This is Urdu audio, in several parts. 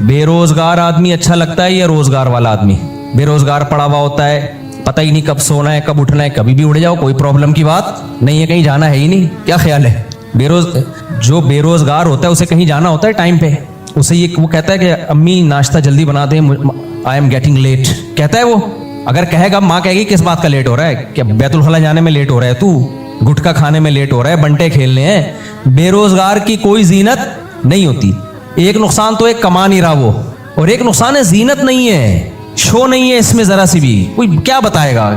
بے روزگار آدمی اچھا لگتا ہے یا روزگار والا آدمی؟ بے روزگار پڑا ہوا ہوتا ہے, پتہ ہی نہیں کب سونا ہے کب اٹھنا ہے, کبھی بھی اڑ جاؤ, کوئی پرابلم کی بات نہیں ہے, کہیں جانا ہے ہی نہیں. کیا خیال ہے؟ جو بے روزگار ہوتا ہے اسے کہیں جانا ہوتا ہے ٹائم پہ, اسے یہ وہ کہتا ہے کہ امی ناشتہ جلدی بنا دیں, آئی ایم گیٹنگ لیٹ, کہتا ہے وہ. اگر کہے گا ماں کہے گی کس بات کا لیٹ ہو رہا ہے, کہ بیت الخلا جانے میں لیٹ ہو رہا ہے, تو گٹکا کھانے میں لیٹ ہو رہا ہے, بنٹے کھیلنے ہیں. بے روزگار کی کوئی زینت نہیں ہوتی. ایک نقصان تو ایک کما نہیں رہا وہ, اور ایک نقصان ہے زینت نہیں ہے, شو نہیں ہے اس میں ذرا سی بھی. کوئی کیا بتائے گا؟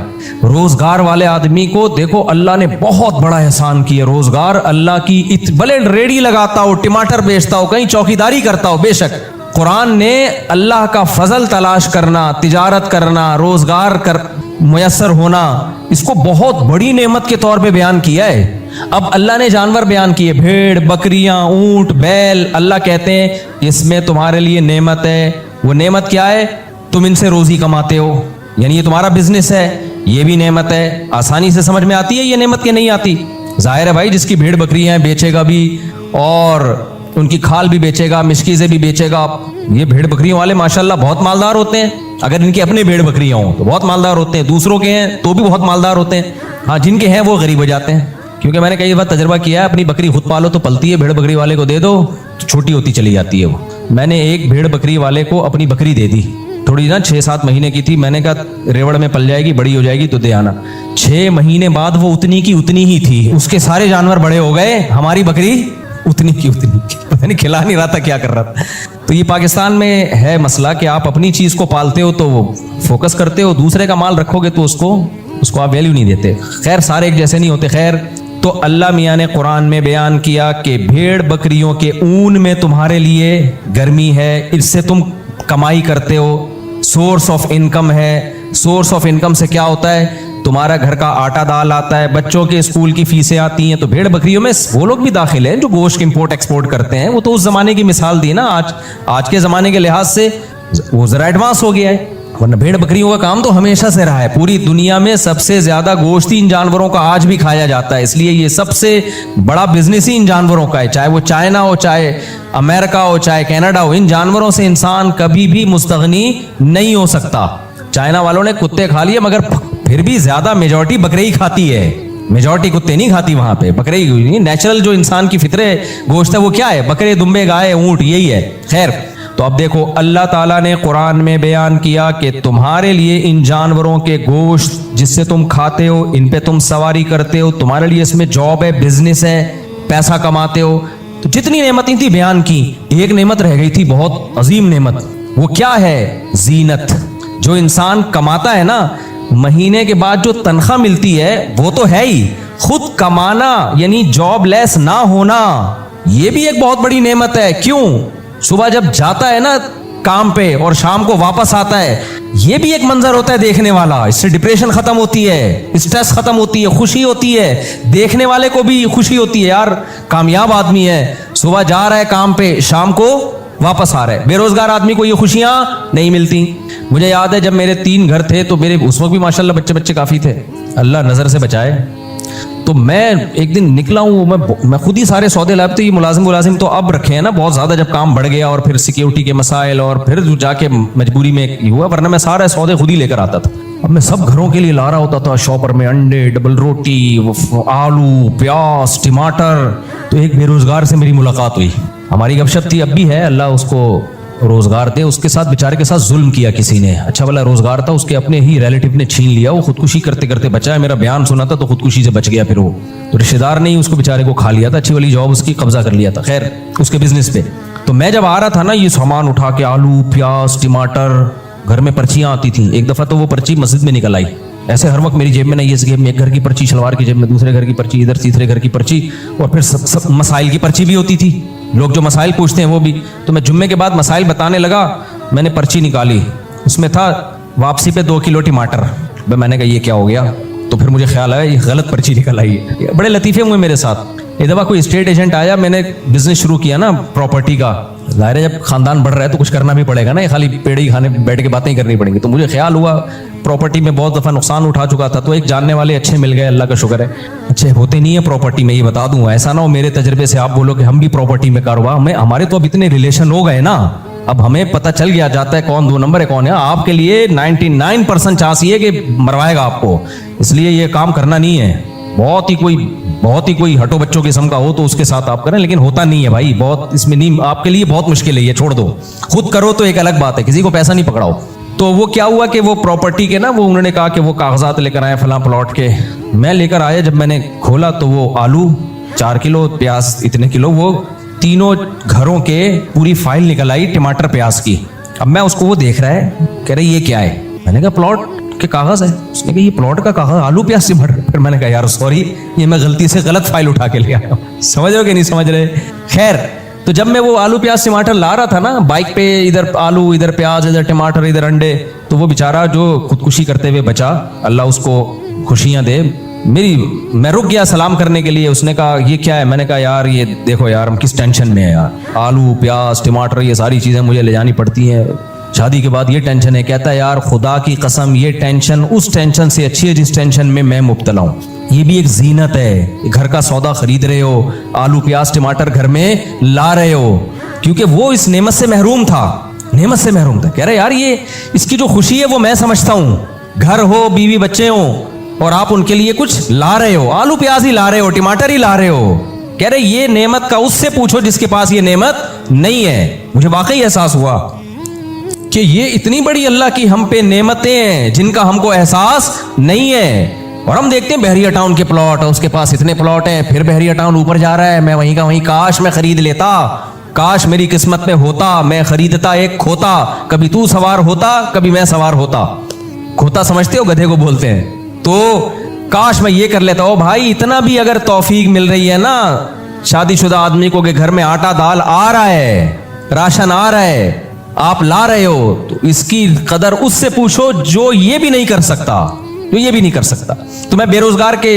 روزگار والے آدمی کو دیکھو اللہ نے بہت بڑا احسان کیا. روزگار اللہ کی بھلے ریڑھی لگاتا ہو, ٹماٹر بیچتا ہو, کہیں چوکیداری کرتا ہو, بے شک قرآن نے اللہ کا فضل تلاش کرنا, تجارت کرنا, روزگار میسر ہونا, اس کو بہت بڑی نعمت کے طور پہ بیان کیا ہے. اب اللہ نے جانور بیان کیے, بھیڑ, بکریاں, اونٹ, بیل. اللہ کہتے ہیں اس میں تمہارے لیے نعمت ہے. وہ نعمت کیا ہے؟ تم ان سے روزی کماتے ہو, یعنی یہ تمہارا بزنس ہے, یہ بھی نعمت ہے. آسانی سے سمجھ میں آتی ہے یہ نعمت کہ نہیں آتی؟ ظاہر ہے بھائی, جس کی بھیڑ بکریاں ہیں بیچے گا بھی, اور ان کی کھال بھی بیچے گا, مشکیزیں بھی بیچے گا. یہ بھیڑ بکریوں والے ماشاءاللہ بہت مالدار ہوتے ہیں. اگر ان کے اپنے بھیڑ بکریاں ہوں تو بہت مالدار ہوتے ہیں, دوسروں کے ہیں تو بھی بہت مالدار ہوتے ہیں. ہاں جن کے ہیں وہ غریب ہو جاتے ہیں, کیونکہ میں نے کئی بار تجربہ کیا ہے, اپنی بکری خود پالو تو پلتی ہے, بھیڑ بکری والے کو دے دو تو چھوٹی ہوتی چلی جاتی ہے وہ. میں نے ایک بھیڑ بکری والے کو اپنی بکری دے دی, تھوڑی نا 6-7 مہینے کی تھی. میں نے کہا ریوڑ میں پل جائے گی, بڑی ہو جائے گی تو دے آنا. 6 مہینے بعد وہ اتنی کی اتنی ہی تھی, اس کے سارے جانور بڑے ہو گئے, ہماری بکری اتنی کی اتنی. میں نے کھلا نہیں رہا تھا, کیا کر رہا تھا. تو یہ پاکستان میں ہے مسئلہ کہ آپ اپنی چیز کو پالتے ہو تو وہ فوکس کرتے ہو, دوسرے کا مال رکھو گے تو اس کو آپ ویلیو نہیں دیتے. خیر سارے ایک جیسے نہیں ہوتے. خیر تو اللہ میاں نے قرآن میں بیان کیا کہ بھیڑ بکریوں کے اون میں تمہارے لیے گرمی ہے, اس سے تم کمائی کرتے ہو, سورس آف انکم ہے. سورس آف انکم سے کیا ہوتا ہے؟ تمہارا گھر کا آٹا دال آتا ہے, بچوں کے اسکول کی فیسیں آتی ہیں. تو بھیڑ بکریوں میں وہ لوگ بھی داخل ہیں جو گوشت امپورٹ ایکسپورٹ کرتے ہیں. وہ تو اس زمانے کی مثال دی نا, آج کے زمانے کے لحاظ سے وہ ذرا ایڈوانس ہو گیا ہے, ورنہ بھیڑ بکریوں کا کام تو ہمیشہ سے رہا ہے. پوری دنیا میں سب سے زیادہ گوشت ان جانوروں کا آج بھی کھایا جاتا ہے, اس لیے یہ سب سے بڑا بزنس ہی ان جانوروں کا ہے. چاہے وہ چائنا ہو, چاہے امریکہ ہو, چاہے کینیڈا ہو, ان جانوروں سے انسان کبھی بھی مستغنی نہیں ہو سکتا. چائنا والوں نے کتے کھا لیے, مگر پھر بھی زیادہ میجورٹی بکرے ہی کھاتی ہے, میجورٹی کتے نہیں کھاتی وہاں پہ, بکرے ہی. نیچرل جو انسان کی فطرے گوشت ہے وہ کیا ہے؟ بکرے, دمبے, گائے, اونٹ, یہی ہے. خیر تو اب دیکھو اللہ تعالیٰ نے قرآن میں بیان کیا کہ تمہارے لیے ان جانوروں کے گوشت جس سے تم کھاتے ہو, ان پہ تم سواری کرتے ہو, تمہارے لیے اس میں جاب ہے, بزنس ہے, پیسہ کماتے ہو. تو جتنی نعمتیں تھی بیان کی, ایک نعمت رہ گئی تھی بہت عظیم نعمت. وہ کیا ہے؟ زینت. جو انسان کماتا ہے نا, مہینے کے بعد جو تنخواہ ملتی ہے وہ تو ہے ہی, خود کمانا یعنی جاب لیس نہ ہونا, یہ بھی ایک بہت بڑی نعمت ہے. کیوں؟ صبح جب جاتا ہے نا کام پہ اور شام کو واپس آتا ہے, یہ بھی ایک منظر ہوتا ہے دیکھنے والا. اس سے ڈپریشن ختم ہوتی ہے, اسٹریس ختم ہوتی ہے, خوشی ہوتی ہے, دیکھنے والے کو بھی خوشی ہوتی ہے, یار کامیاب آدمی ہے, صبح جا رہا ہے کام پہ, شام کو واپس آ رہا ہے. بے روزگار آدمی کو یہ خوشیاں نہیں ملتی. مجھے یاد ہے جب میرے 3 گھر تھے تو میرے اس وقت بھی ماشاءاللہ بچے کافی تھے, اللہ نظر سے بچائے. تو میں ایک دن نکلا ہوں, میں خود ہی سارے سودے لائے. تو یہ ملازم تو اب رکھے ہیں نا بہت زیادہ, جب کام بڑھ گیا اور پھر سیکیورٹی کے مسائل اور پھر جا کے مجبوری میں ہوا, ورنہ میں سارے سودے خود ہی لے کر آتا تھا. اب میں سب گھروں کے لیے لا رہا ہوتا تھا, شاپر میں انڈے, ڈبل روٹی, آلو, پیاز, ٹماٹر. تو ایک بے روزگار سے میری ملاقات ہوئی, ہماری گپ شپ تھی, اب بھی ہے, اللہ اس کو روزگار دے. اس کے ساتھ بیچارے کے ساتھ ظلم کیا کسی نے, اچھا والا روزگار تھا, اس کے اپنے ہی ریلیٹیو نے چھین لیا. وہ خودکشی کرتے کرتے بچا ہے, میرا بیان سنا تھا تو خودکشی سے بچ گیا. پھر وہ تو رشتہ دار نے ہی اس کو بیچارے کو کھا لیا تھا, اچھی والی جاب اس کی قبضہ کر لیا تھا. خیر اس کے بزنس پہ. تو میں جب آ رہا تھا نا, یہ سامان اٹھا کے, آلو, پیاز, ٹماٹر, گھر میں پرچیاں آتی تھیں. ایک دفعہ تو وہ پرچی مسجد میں نکل آئی, ایسے ہر وقت میری جیب میں نہیں, اس جیب میں ایک گھر کی پرچی, شلوار کی جیب میں دوسرے گھر کی پرچی, ادھر تیسرے گھر کی پرچی, اور پھر سب مسائل کی پرچی بھی ہوتی تھی. لوگ جو مسائل پوچھتے ہیں وہ بھی. تو میں جمعے کے بعد مسائل بتانے لگا, میں نے پرچی نکالی, اس میں تھا واپسی پہ 2 کلو ٹماٹر. میں نے کہا یہ کیا ہو گیا؟ تو پھر مجھے خیال آیا یہ غلط پرچی نکل آئی ہے. بڑے لطیفے ہوئے میرے ساتھ. ایک دفعہ کوئی اسٹیٹ ایجنٹ آیا, میں نے بزنس شروع کیا نا پراپرٹی کا, ظاہر ہے جب خاندان بڑھ رہا ہے تو کچھ کرنا بھی پڑے گا نا, یہ خالی پیڑ ہی کھانے بیٹھ کے باتیں کرنی پڑیں گی. تو مجھے خیال ہوا پراپرٹی میں بہت دفعہ نقصان اٹھا چکا تھا, تو ایک جاننے والے اچھے مل گئے, اللہ کا شکر ہے. اچھے ہوتے نہیں ہیں پراپرٹی میں, یہ بتا دوں, ایسا نہ ہو میرے تجربے سے آپ بولو کہ ہم بھی پراپرٹی میں کاروبار, ہمارے تو اب اتنے ریلیشن ہو گئے نا, اب ہمیں پتہ چل گیا جاتا ہے کون 2 نمبر ہے کون ہے. آپ کے لیے 99% چانس یہ ہے کہ مروائے گا آپ کو, اس لیے یہ کام کرنا نہیں ہے. بہت ہی کوئی ہٹو بچوں قسم کا ہو تو اس کے ساتھ آپ کریں, لیکن ہوتا نہیں ہے بھائی, بہت اس میں نہیں, آپ کے لیے بہت مشکل ہے یہ, چھوڑ دو. خود کرو تو ایک الگ بات ہے, کسی کو پیسہ نہیں پکڑاؤ. تو وہ کیا ہوا کہ وہ پراپرٹی کے نا, وہ انہوں نے کہا کہ وہ کاغذات لے کر آئے فلاں پلاٹ کے. میں لے کر آیا, جب میں نے کھولا تو وہ آلو 4 کلو, پیاز اتنے کلو, وہ تینوں گھروں کے پوری فائل نکل آئی ٹماٹر پیاز کی. اب میں اس کو, وہ دیکھ رہا ہے, کہہ رہے یہ کیا ہے. میں نے کہا پلاٹ کے کاغذ ہے. اس نے کہا یہ پلاٹ کا کاغذ آلو پیاز سے بھر. پھر میں نے کہا یار سوری, یہ میں غلطی سے غلط فائل اٹھا کے لے آیا ہوں. سمجھ رہے ہو کہ نہیں سمجھ رہے؟ خیر, تو جب میں وہ آلو پیاز ٹماٹر لا رہا تھا نا بائک پہ, ادھر آلو ادھر پیاز ادھر ٹماٹر ادھر انڈے, تو وہ بیچارہ جو خودکشی کرتے ہوئے بچا, اللہ اس کو خوشیاں دے, میں رک گیا سلام کرنے کے لیے. اس نے کہا یہ کیا ہے؟ میں نے کہا یار یہ دیکھو یار, ہم کس ٹینشن میں ہیں یار, آلو پیاز ٹماٹر یہ ساری چیزیں مجھے لے جانی پڑتی ہیں, شادی کے بعد یہ ٹینشن ہے. کہتا ہے یار خدا کی قسم یہ ٹینشن اس ٹینشن سے اچھی ہے جس ٹینشن میں مبتلا ہوں. یہ بھی ایک زینت ہے, گھر کا سودا خرید رہے ہو, آلو پیاز ٹماٹر گھر میں لا رہے ہو, کیونکہ وہ اس نعمت سے محروم تھا, نعمت سے محروم تھا. کہہ رہے یار یہ اس کی جو خوشی ہے وہ میں سمجھتا ہوں, گھر ہو بیوی بچے ہوں اور آپ ان کے لیے کچھ لا رہے ہو, آلو پیاز ہی لا رہے ہو, ٹماٹر ہی لا رہے ہو. کہہ رہے یہ نعمت کا اس سے پوچھو جس کے پاس یہ نعمت نہیں ہے. مجھے واقعی احساس ہوا کہ یہ اتنی بڑی اللہ کی ہم پہ نعمتیں ہیں جن کا ہم کو احساس نہیں ہے. اور ہم دیکھتے ہیں بحریہ ٹاؤن کے پلاٹ, اس کے پاس اتنے پلاٹ ہیں, پھر بحریہ ٹاؤن اوپر جا رہا ہے, میں وہیں کا وہیں, کاش میں خرید لیتا, کاش میری قسمت میں ہوتا, میں خریدتا ایک کھوتا, کبھی تو سوار ہوتا کبھی میں سوار ہوتا. کھوتا سمجھتے ہو, گدھے کو بولتے ہیں. تو کاش میں یہ کر لیتا. او بھائی اتنا بھی اگر توفیق مل رہی ہے نا شادی شدہ آدمی کو کہ گھر میں آٹا دال آ رہا ہے, راشن آ رہا ہے, آپ لا رہے ہو, تو اس کی قدر اس سے پوچھو جو یہ بھی نہیں کر سکتا, جو یہ بھی نہیں کر سکتا. تو میں بے روزگار کے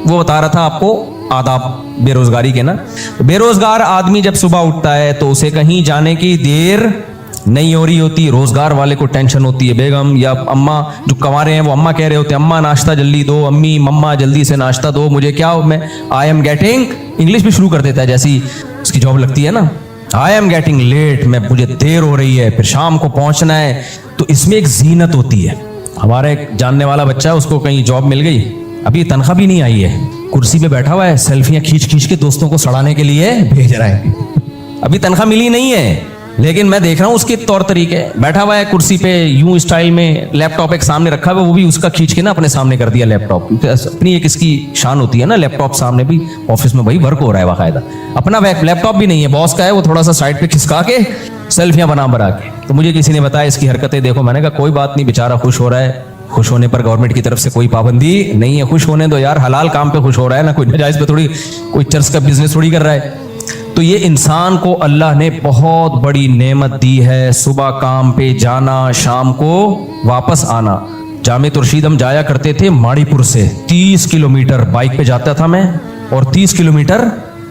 وہ بتا رہا تھا آپ کو آداب بے روزگاری کے نا. بے روزگار آدمی جب صبح اٹھتا ہے تو اسے کہیں جانے کی دیر نہیں ہو رہی ہوتی. روزگار والے کو ٹینشن ہوتی ہے, بیگم یا اماں جو کنوارے ہیں وہ اماں کہہ رہے ہوتے ہیں اماں ناشتہ جلدی دو, امی مما جلدی سے ناشتہ دو, مجھے کیا میں آئی ایم گیٹنگ, انگلش بھی شروع کر دیتا ہے جیسی اس کی جاب لگتی ہے نا, آئی ایم گیٹنگ لیٹ, میں مجھے دیر ہو رہی ہے, پھر شام کو پہنچنا ہے. تو اس میں ایک زینت ہوتی ہے. ہمارا ایک جاننے والا بچہ ہے, اس کو کہیں جاب مل گئی, ابھی تنخواہ بھی نہیں آئی ہے, کرسی پہ بیٹھا ہوا ہے, سیلفیاں کھینچ کے دوستوں کو سڑانے کے لیے بھیج رہا ہے. ابھی تنخواہ ملی نہیں ہے, لیکن میں دیکھ رہا ہوں اس کے طور طریقے, بیٹھا ہوا ہے کرسی پہ یوں اسٹائل میں, لیپ ٹاپ ایک سامنے رکھا ہوا ہے, وہ بھی اس کا کھینچ کے نا اپنے سامنے کر دیا لیپ ٹاپ. اپنی ایک اس کی شان ہوتی ہے نا, لیپ ٹاپ سامنے بھی, آفس میں بھائی ورک ہو رہا ہے باقاعدہ, اپنا لیپ ٹاپ بھی نہیں ہے, باس کا ہے, وہ تھوڑا سا سائڈ پہ کھسکا کے سیلفیاں بنا کے. تو مجھے کسی نے بتایا اس کی حرکتیں دیکھو. میں نے کہا کوئی بات نہیں, بیچارہ خوش ہو رہا ہے, خوش ہونے پر گورنمنٹ کی طرف سے کوئی پابندی نہیں ہے, خوش ہونے دو یار, حلال کام پہ خوش ہو رہا ہے نا, کوئی ناجائز پہ تھوڑی, کوئی چرس کا بزنس تھوڑی کر رہا ہے. تو یہ انسان کو اللہ نے بہت بڑی نعمت دی ہے, صبح کام پہ جانا, شام کو واپس آنا. جامع ترشید ہم جایا کرتے تھے ماڑی پور سے 30 کلومیٹر بائک پہ جاتا تھا میں, اور 30 کلومیٹر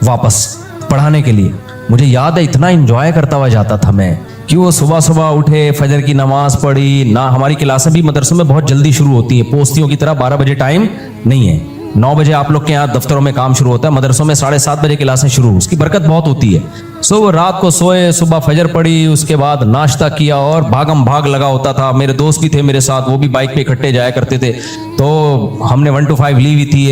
واپس پڑھانے کے لیے. مجھے یاد ہے اتنا انجوائے کرتا ہوا جاتا تھا میں, کہ وہ صبح اٹھے, فجر کی نماز پڑھی نا. ہماری کلاسیں بھی مدرسوں میں بہت جلدی شروع ہوتی ہیں, پوستیوں کی طرح 12 بجے ٹائم نہیں ہے, 9 بجے آپ لوگ کے یہاں دفتروں میں کام شروع ہوتا ہے, مدرسوں میں 7:30 بجے کلاسیں شروع, اس کی برکت بہت ہوتی ہے. وہ رات کو سوئے, صبح فجر پڑھی, اس کے بعد ناشتہ کیا, اور بھاگم بھاگ لگا ہوتا تھا. میرے دوست بھی تھے میرے ساتھ, وہ بھی بائک پہ اکٹھے جایا کرتے تھے. تو ہم نے 1 to 5 لی ہوئی تھی,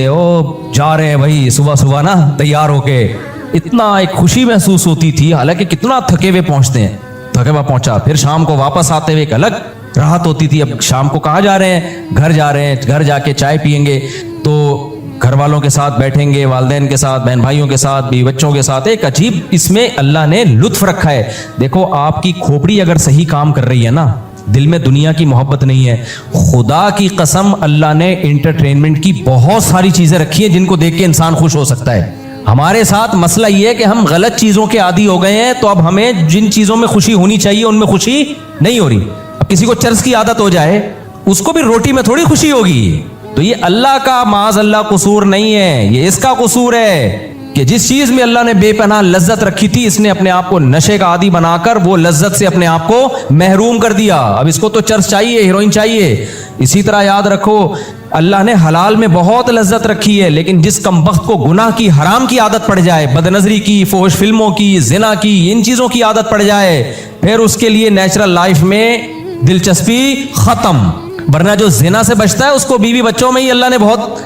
جا رہے ہیں بھائی صبح نا تیار ہو کے. اتنا ایک خوشی محسوس ہوتی تھی, حالانکہ کتنا تھکے ہوئے پہنچتے ہیں, تھکے ہوا پہنچا, پھر شام کو واپس آتے ہوئے ایک الگ راحت ہوتی تھی. اب شام کو کہاں جا رہے ہیں, گھر جا رہے ہیں, گھر جا کے چائے پیئیں گے, تو گھر والوں کے ساتھ بیٹھیں گے, والدین کے ساتھ, بہن بھائیوں کے ساتھ, بیوی بچوں کے ساتھ. ایک عجیب اس میں اللہ نے لطف رکھا ہے. دیکھو آپ کی کھوپڑی اگر صحیح کام کر رہی ہے نا, دل میں دنیا کی محبت نہیں ہے, خدا کی قسم اللہ نے انٹرٹینمنٹ کی بہت ساری چیزیں رکھی ہیں جن کو دیکھ کے انسان خوش ہو سکتا ہے. ہمارے ساتھ مسئلہ یہ ہے کہ ہم غلط چیزوں کے عادی ہو گئے ہیں, تو اب ہمیں جن چیزوں میں خوشی ہونی چاہیے ان میں خوشی نہیں ہو رہی. اب کسی کو چرس کی عادت ہو جائے, اس کو بھی روٹی میں تھوڑی خوشی ہوگی. تو یہ اللہ کا معاذ اللہ قصور نہیں ہے, یہ اس کا قصور ہے کہ جس چیز میں اللہ نے بے پناہ لذت رکھی تھی, اس نے اپنے آپ کو نشے کا عادی بنا کر وہ لذت سے اپنے آپ کو محروم کر دیا. اب اس کو تو چرس چاہیے, ہیروئن چاہیے, اسی طرح یاد رکھو اللہ نے حلال میں بہت لذت رکھی ہے، لیکن جس کم بخت کو گناہ کی حرام کی عادت پڑ جائے، بد نظری کی، فحش فلموں کی، زنا کی، ان چیزوں کی عادت پڑ جائے، پھر اس کے لیے نیچرل لائف میں دلچسپی ختم۔ ورنہ جو زنا سے بچتا ہے اس کو بیوی بچوں میں ہی اللہ نے بہت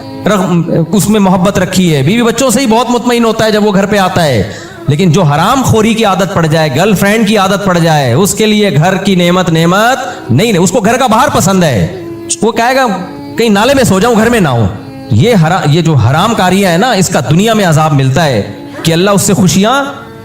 اس میں محبت رکھی ہے، بیوی بچوں سے ہی بہت مطمئن ہوتا ہے جب وہ گھر پہ آتا ہے۔ لیکن جو حرام خوری کی عادت پڑ جائے، گرل فرینڈ کی عادت پڑ جائے، اس کے لیے گھر کی نعمت نہیں، اس کو گھر کا باہر پسند ہے، وہ کہے گا کہیں نالے میں سو جاؤں، گھر میں نہ ہوں۔ یہ جو حرام کاریاں ہیں نا، اس کا دنیا میں عذاب ملتا ہے کہ اللہ اس سے خوشیاں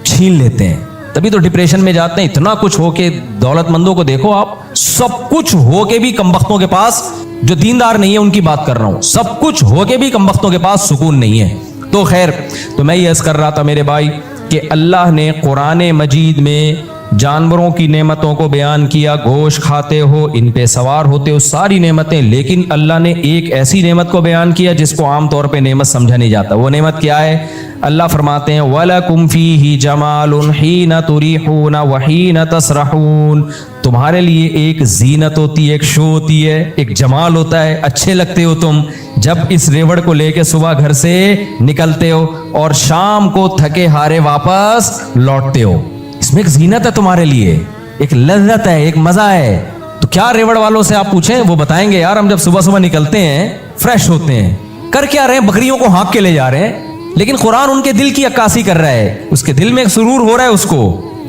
چھین لیتے ہیں، تبھی تو ڈپریشن میں جاتے ہیں۔ اتنا کچھ ہو کے دولت مندوں کو دیکھو آپ، سب کچھ ہو کے بھی کمبختوں کے پاس، جو دیندار نہیں ہے ان کی بات کر رہا ہوں، سب کچھ ہو کے بھی کمبختوں کے پاس سکون نہیں ہے۔ تو خیر، تو میں یہ عرض کر رہا تھا میرے بھائی کہ اللہ نے قرآن مجید میں جانوروں کی نعمتوں کو بیان کیا، گوشت کھاتے ہو، ان پہ سوار ہوتے ہو، ساری نعمتیں، لیکن اللہ نے ایک ایسی نعمت کو بیان کیا جس کو عام طور پہ نعمت سمجھا نہیں جاتا۔ وہ نعمت کیا ہے؟ اللہ فرماتے ہیں وَلَكُمْ فِيهِ جَمَالٌ حِينَ تُرِيحُونَ وَحِينَ تَسْرَحُونَ، تمہارے لیے ایک زینت ہوتی ہے، ایک شو ہوتی ہے، ایک جمال ہوتا ہے، اچھے لگتے ہو تم جب اس ریوڑ کو لے کے صبح گھر سے نکلتے ہو اور شام کو تھکے ہارے واپس لوٹتے ہو۔ اس میں ایک زینت ہے تمہارے لیے، ایک لذت ہے، ایک مزہ ہے۔ تو کیا ریوڑ والوں سے آپ پوچھیں، وہ بتائیں گے یار ہم جب صبح صبح نکلتے ہیں فریش ہوتے ہیں، کر کیا رہے ہیں؟ بکریوں کو ہانک کے لے جا رہے ہیں۔ لیکن قرآن ان کے دل کی عکاسی کر رہا ہے، اس کے دل میں ایک سرور ہو رہا ہے اس کو،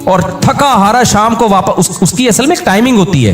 اور تھکا ہارا شام کو واپس، اس کی اصل میں ایک ٹائمنگ ہوتی ہے۔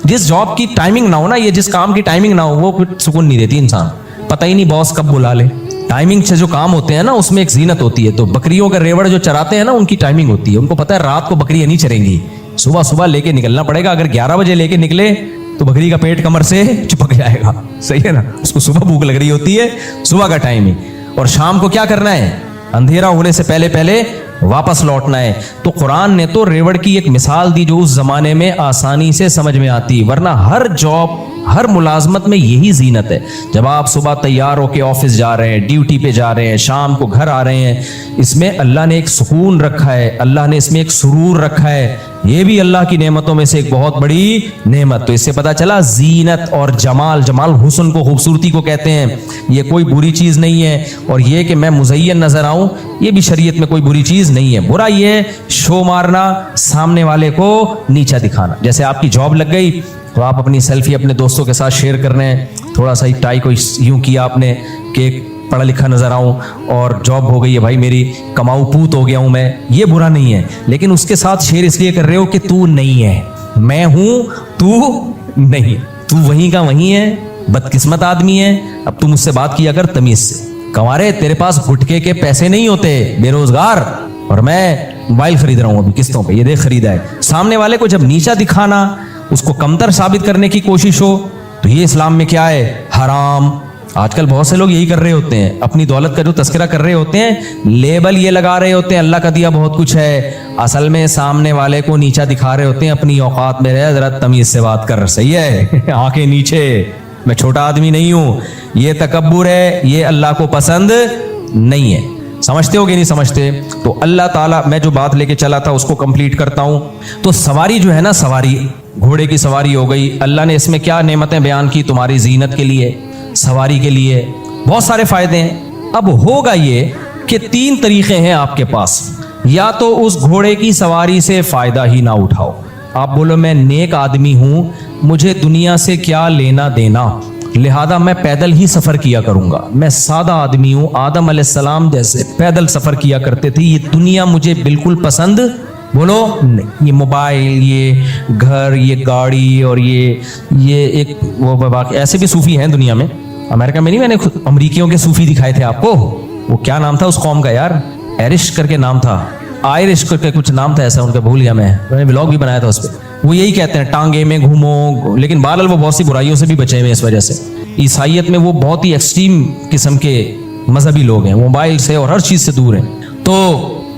جس جاب کی ٹائمنگ نہ ہو نا، یہ جس کام کی ٹائمنگ نہ ہو، وہ پھر سکون نہیں دیتی انسان، پتہ ہی نہیں باس کب بلا لے۔ ٹائمنگ سے جو کام ہوتے ہیں نا، اس میں ایک زینت ہوتی ہے۔ تو بکریوں کا ریوڑ جو چراتے ہیں نا، ان کی ٹائمنگ ہوتی ہے، ان کو پتہ ہے رات کو بکریاں نہیں چریں گی، صبح صبح لے کے نکلنا پڑے گا۔ اگر 11 بجے لے کے نکلے تو بکری کا پیٹ کمر سے چپک جائے گا، صحیح ہے نا؟ اس کو صبح بھوک لگ رہی ہوتی ہے، صبح کا ٹائم ہی، اور شام کو کیا کرنا ہے؟ اندھیرا ہونے سے پہلے پہلے واپس لوٹنا ہے۔ تو قرآن نے تو ریوڑ کی ایک مثال دی جو اس زمانے میں آسانی سے سمجھ میں آتی، ورنہ ہر جاب، ہر ملازمت میں یہی زینت ہے۔ جب آپ صبح تیار ہو کے آفس جا رہے ہیں، ڈیوٹی پہ جا رہے ہیں، شام کو گھر آ رہے ہیں، اس میں اللہ نے ایک سکون رکھا ہے، اللہ نے اس میں ایک سرور رکھا ہے، یہ بھی اللہ کی نعمتوں میں سے ایک بہت بڑی نعمت۔ تو اس سے پتہ چلا زینت اور جمال حسن کو، خوبصورتی کو کہتے ہیں، یہ کوئی بری چیز نہیں ہے۔ اور یہ کہ میں مزین نظر آؤں، یہ بھی شریعت میں کوئی بری چیز نہیں ہے۔ برا یہ ہے شو مارنا، سامنے والے کو نیچا دکھانا۔ جیسے آپ کی جاب لگ گئی تو آپ اپنی سیلفی اپنے دوستوں کے ساتھ شیئر کر رہے ہیں، تھوڑا سا ٹائی کو یوں کیا آپ نے کہ پڑھا لکھا نظر آؤں، اور جاب ہو گئی ہے بھائی میری، کماؤ پوت ہو گیا ہوں میں، یہ برا نہیں ہے۔ لیکن اس کے ساتھ شیئر اس لیے کر رہے ہو کہ تو نہیں ہے، میں ہوں، تو نہیں، تو وہیں کا وہیں ہے، بدقسمت آدمی ہے۔ اب تو مجھ سے بات کیا کر تمیز سے، کنوارے تیرے پاس گٹکے کے پیسے نہیں ہوتے، بے روزگار، اور میں موبائل خرید رہا ہوں ابھی قسطوں پہ، یہ دیکھ خریدا ہے۔ سامنے والے کو جب نیچا دکھانا، اس کو کمتر ثابت کرنے کی کوشش ہو، تو یہ اسلام میں کیا ہے؟ حرام۔ آج کل بہت سے لوگ یہی کر رہے ہوتے ہیں، اپنی دولت کا جو تذکرہ کر رہے ہوتے ہیں، لیبل یہ لگا رہے ہوتے ہیں اللہ کا دیا بہت کچھ ہے، اصل میں سامنے والے کو نیچا دکھا رہے ہوتے ہیں۔ اپنی اوقات میں رہے، ذرا تمیز سے بات کر، صحیح ہے؟ آنکھیں نیچے، میں چھوٹا آدمی نہیں ہوں، یہ تکبر ہے، یہ اللہ کو پسند نہیں ہے۔ سمجھتے ہو کہ نہیں سمجھتے؟ تو اللہ تعالیٰ، میں جو بات لے کے چلا تھا اس کو کمپلیٹ کرتا ہوں۔ تو سواری جو ہے نا، سواری گھوڑے کی سواری ہو گئی، اللہ نے اس میں کیا نعمتیں بیان کی؟ تمہاری زینت کے لیے، سواری کے لیے بہت سارے فائدے ہیں۔ اب ہوگا یہ کہ 3 طریقے ہیں آپ کے پاس، یا تو اس گھوڑے کی سواری سے فائدہ ہی نہ اٹھاؤ، آپ بولو میں نیک آدمی ہوں، مجھے دنیا سے کیا لینا دینا، لہذا میں پیدل ہی سفر کیا کروں گا، میں سادہ آدمی ہوں، آدم علیہ السلام جیسے پیدل سفر کیا کرتے تھے، یہ دنیا مجھے بالکل پسند بولو نہیں، یہ موبائل، یہ گھر، یہ گاڑی، اور یہ ایک وہ باقی ایسے بھی صوفی ہیں دنیا میں، امریکہ میں نہیں، میں نے امریکیوں کے صوفی دکھائے تھے آپ کو، وہ کیا نام تھا اس قوم کا یار، ایرش کر کے نام تھا، آئرش کر کے کچھ نام تھا ایسا ان کا، بھول گیا میں نے ولاگ بھی بنایا تھا اس پہ۔ وہ یہی کہتے ہیں ٹانگے میں گھومو، لیکن بہرحال وہ بہت سی برائیوں سے بھی بچے ہوئے ہیں اس وجہ سے۔ عیسائیت میں وہ بہت ہی ایکسٹریم قسم کے مذہبی لوگ ہیں، موبائل سے اور ہر چیز سے دور ہیں، تو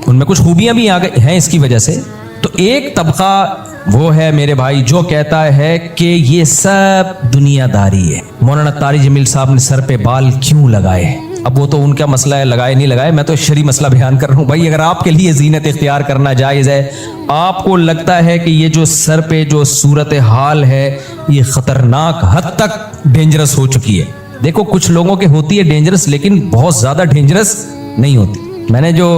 ان میں کچھ خوبیاں بھی ہیں اس کی وجہ سے۔ تو ایک طبقہ وہ ہے میرے بھائی جو کہتا ہے کہ یہ سب دنیا داری ہے۔ مولانا طارق جمیل صاحب نے سر پہ بال کیوں لگائے؟ اب وہ تو ان کا مسئلہ ہے, لگائے نہیں لگائے, میں تو شرعی مسئلہ بیان کر رہا ہوں. بھائی اگر آپ کے لیے زینت اختیار کرنا جائز ہے, آپ کو لگتا ہے کہ یہ جو سر پہ جو صورت حال ہے یہ خطرناک حد تک ڈینجرس ہو چکی ہے. دیکھو کچھ لوگوں کے ہوتی ہے ڈینجرس, لیکن بہت زیادہ ڈینجرس نہیں ہوتی. میں نے جو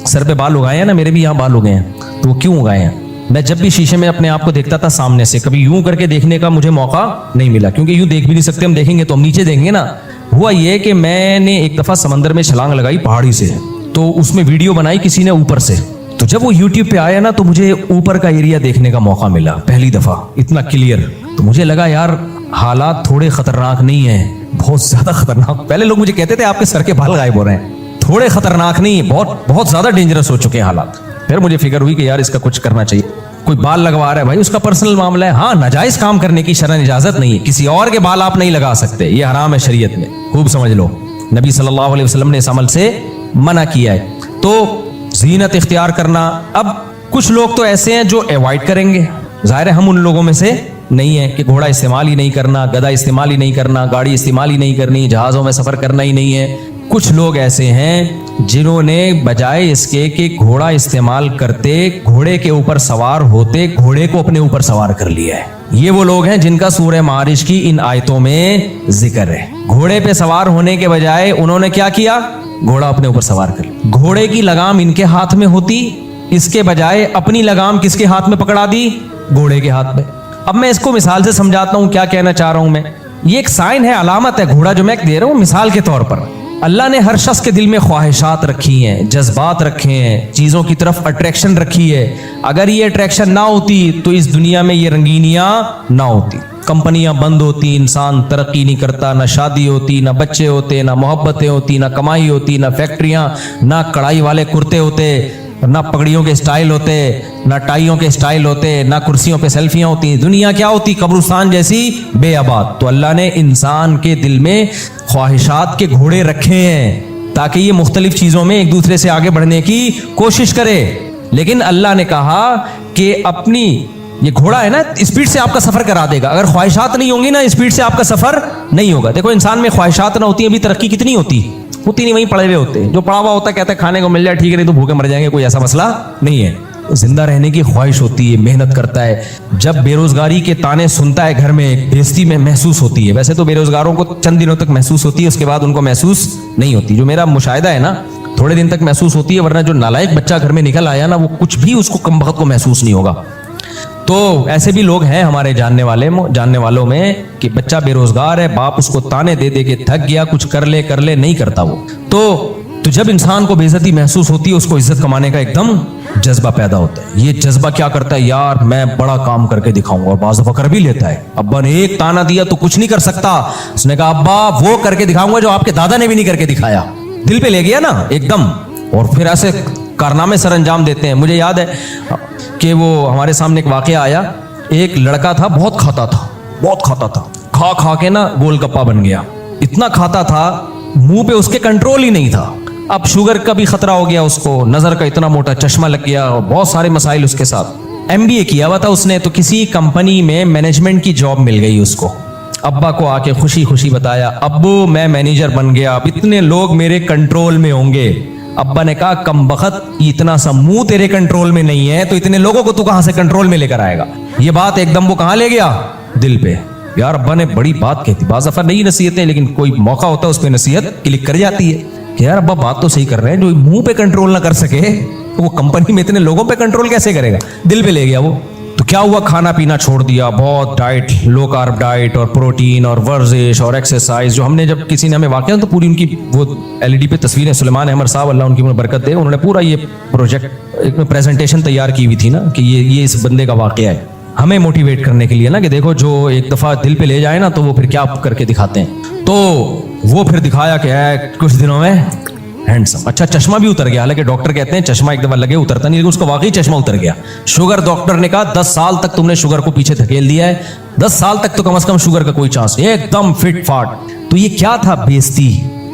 سر پہ بال اگائے ہیں نا, میرے بھی یہاں بال اگائے ہیں, تو وہ کیوں اگائے ہیں؟ میں جب بھی شیشے میں اپنے آپ کو دیکھتا تھا سامنے سے, کبھی یوں کر کے دیکھنے کا مجھے موقع نہیں ملا, کیونکہ یوں دیکھ بھی نہیں سکتے, ہم دیکھیں گے تو ہم نیچے دیکھیں گے نا. ہوا یہ کہ میں نے ایک دفعہ سمندر میں چھلانگ لگائی پہاڑی سے, تو اس میں ویڈیو بنائی کسی نے اوپر سے, تو جب وہ یوٹیوب پہ آیا نا تو مجھے اوپر کا ایریا دیکھنے کا موقع ملا پہلی دفعہ اتنا کلیئر. تو مجھے لگا یار حالات تھوڑے خطرناک نہیں ہیں, بہت زیادہ خطرناک. پہلے لوگ مجھے کہتے تھے آپ کے سر کے بال غائب ہو رہے ہیں, تھوڑے خطرناک نہیں, بہت زیادہ ڈینجرس ہو چکے ہیں حالات. پھر مجھے فکر ہوئی کہ یار اس کا کچھ کرنا چاہیے. کوئی بال لگوا رہا ہے بھائی, اس کا پرسنل معاملہ ہے, ہاں ناجائز کام کرنے کی شرعن اجازت نہیں ہے, کسی اور کے بال آپ نہیں لگا سکتے, یہ حرام ہے شریعت میں, خوب سمجھ لو. نبی صلی اللہ علیہ وسلم نے اس عمل سے منع کیا ہے. تو زینت اختیار کرنا, اب کچھ لوگ تو ایسے ہیں جو ایوائڈ کریں گے, ظاہر ہے ہم ان لوگوں میں سے نہیں ہے کہ گھوڑا استعمال ہی نہیں کرنا, گدھا استعمال ہی نہیں کرنا, گاڑی استعمال ہی نہیں کرنی, جہازوں میں سفر کرنا ہی نہیں ہے. کچھ لوگ ایسے ہیں جنہوں نے بجائے اس کے کہ گھوڑا استعمال کرتے, گھوڑے کے اوپر سوار ہوتے, گھوڑے کو اپنے اوپر سوار کر لیا ہے. یہ وہ لوگ ہیں جن کا سورہ معارج کی ان آیتوں میں ذکر ہے. گھوڑے پہ سوار ہونے کے بجائے انہوں نے کیا کیا, گھوڑا اپنے اوپر سوار کر لیا. گھوڑے کی لگام ان کے ہاتھ میں ہوتی, اس کے بجائے اپنی لگام کس کے ہاتھ میں پکڑا دی, گھوڑے کے ہاتھ میں. اب میں اس کو مثال سے سمجھاتا ہوں کیا کہنا چاہ رہا ہوں میں. یہ ایک سائن ہے, علامت ہے, گھوڑا جو میں دے رہا ہوں مثال کے طور پر. اللہ نے ہر شخص کے دل میں خواہشات رکھی ہیں, جذبات رکھے ہیں, چیزوں کی طرف اٹریکشن رکھی ہے. اگر یہ اٹریکشن نہ ہوتی تو اس دنیا میں یہ رنگینیاں نہ ہوتی, کمپنیاں بند ہوتی, انسان ترقی نہیں کرتا, نہ شادی ہوتی, نہ بچے ہوتے, نہ محبتیں ہوتی, نہ کمائی ہوتی, نہ فیکٹریاں, نہ کڑھائی والے کرتے ہوتے, نہ پگڑیوں کے سٹائل ہوتے, نہ ٹائیوں کے سٹائل ہوتے, نہ کرسیوں پہ سیلفیاں ہوتی. دنیا کیا ہوتی, قبرستان جیسی بے آباد. تو اللہ نے انسان کے دل میں خواہشات کے گھوڑے رکھے ہیں تاکہ یہ مختلف چیزوں میں ایک دوسرے سے آگے بڑھنے کی کوشش کرے. لیکن اللہ نے کہا کہ اپنی یہ گھوڑا ہے نا, اسپیڈ سے آپ کا سفر کرا دے گا. اگر خواہشات نہیں ہوں گی نا, اسپیڈ سے آپ کا سفر نہیں ہوگا. دیکھو انسان میں خواہشات نہ ہوتی, ابھی ترقی کتنی ہوتی نہیں, وہیں پڑے ہوئے ہوتے. جو پڑا ہوا ہوتا ہے کہتا ہے کھانے کو مل جائے ٹھیک ہے, نہیں تو بھوکے مر جائیں گے, کوئی ایسا مسئلہ نہیں ہے. زندہ رہنے کی خواہش ہوتی ہے, محنت کرتا ہے. جب بے روزگاری کے تانے سنتا ہے گھر میں, بےزتی میں محسوس ہوتی ہے. ویسے تو بے روزگاروں کو چند دنوں تک محسوس ہوتی ہے, اس کے بعد ان کو محسوس نہیں ہوتی. جو میرا مشاہدہ ہے نا, تھوڑے دن تک محسوس ہوتی ہے, ورنہ جو نالائق بچہ گھر میں نکل آیا نا, وہ کچھ بھی اس کو کم وقت کو محسوس نہیں ہوگا. تو ایسے بھی لوگ ہیں ہمارے جاننے والوں میں کہ بچہ بے روزگار ہے, باپ اس کو تانے دے دے کے تھک گیا, کچھ کر لے نہیں کرتا وہ. تو جب انسان کو بے عزتی محسوس ہوتی ہے, اس کو عزت کمانے کا ایک دم جذبہ پیدا ہوتا ہے. یہ جذبہ کیا کرتا ہے, یار میں بڑا کام کر کے دکھاؤں گا, اور بعض دفعہ کر بھی لیتا ہے. ابا نے ایک تانا دیا تو کچھ نہیں کر سکتا, اس نے کہا ابا وہ کر کے دکھاؤں گا جو آپ کے دادا نے بھی نہیں کر کے دکھایا. دل پہ لے گیا نا ایک دم, اور پھر ایسے کارنامے سر انجام دیتے ہیں. مجھے یاد ہے کہ وہ ہمارے سامنے ایک واقعہ آیا. ایک لڑکا تھا, بہت کھاتا تھا, کھا کے نا گول گپا بن گیا. اتنا کھاتا تھا, منہ پہ اس کے کنٹرول ہی نہیں تھا. اب شوگر کا بھی خطرہ ہو گیا اس کو, نظر کا اتنا موٹا چشمہ لگ گیا, اور بہت سارے مسائل اس کے ساتھ. MBA کیا ہوا تھا اس نے, تو کسی کمپنی میں مینجمنٹ کی جاب مل گئی اس کو. ابا کو آ کے خوشی بتایا, ابو میں مینیجر بن گیا, اب اتنے لوگ میرے کنٹرول میں ہوں گے. ابا نے کہا کم بخت, اتنا سا منہ تیرے کنٹرول میں نہیں ہے تو اتنے لوگوں کو تو کہاں سے کنٹرول میں لے کر آئے گا. یہ بات ایک دم وہ کہاں لے گیا, دل پہ. یار ابا نے بڑی بات کہتی, بعض دفعہ نہیں نصیحتیں, لیکن کوئی موقع ہوتا ہے اس پہ نصیحت کلک کر جاتی ہے کہ یار ابا بات تو صحیح کر رہے ہیں, جو منہ پہ کنٹرول نہ کر سکے تو وہ کمپنی میں اتنے لوگوں پہ کنٹرول کیسے کرے گا. دل پہ لے گیا وہ. تو کیا ہوا, کھانا پینا چھوڑ دیا, بہت ڈائٹ, لو کارب ڈائٹ, اور پروٹین اور ورزش اور ایکسرسائز. جو ہم نے, جب کسی نے ہمیں واقعہ تو پوری ان کی وہ LED پہ تصویریں, سلیمان احمد صاحب اللہ ان کی برکت دے, انہوں نے پورا یہ پروجیکٹ ایک پریزنٹیشن تیار کی ہوئی تھی نا, کہ یہ اس بندے کا واقعہ ہے, ہمیں موٹیویٹ کرنے کے لیے نا, کہ دیکھو جو ایک دفعہ دل پہ لے جائے نا تو وہ پھر کیا کر کے دکھاتے ہیں. تو وہ پھر دکھایا کہ کچھ دنوں میں ہینڈسم. اچھا چشمہ بھی اتر گیا, حالانکہ ڈاکٹر کہتے ہیں چشمہ ایک دفعہ لگے اترتا نہیں, لیکن اس کو واقعی چشمہ اتر گیا. شوگر, ڈاکٹر نے کہا 10 سال تک تم نے شوگر کو پیچھے دھکیل دیا ہے, 10 سال تک تو کم از کم شوگر کا کوئی چانس نہیں, ایک دم فٹ فاٹ. تو یہ کیا تھا, بےزتی,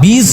20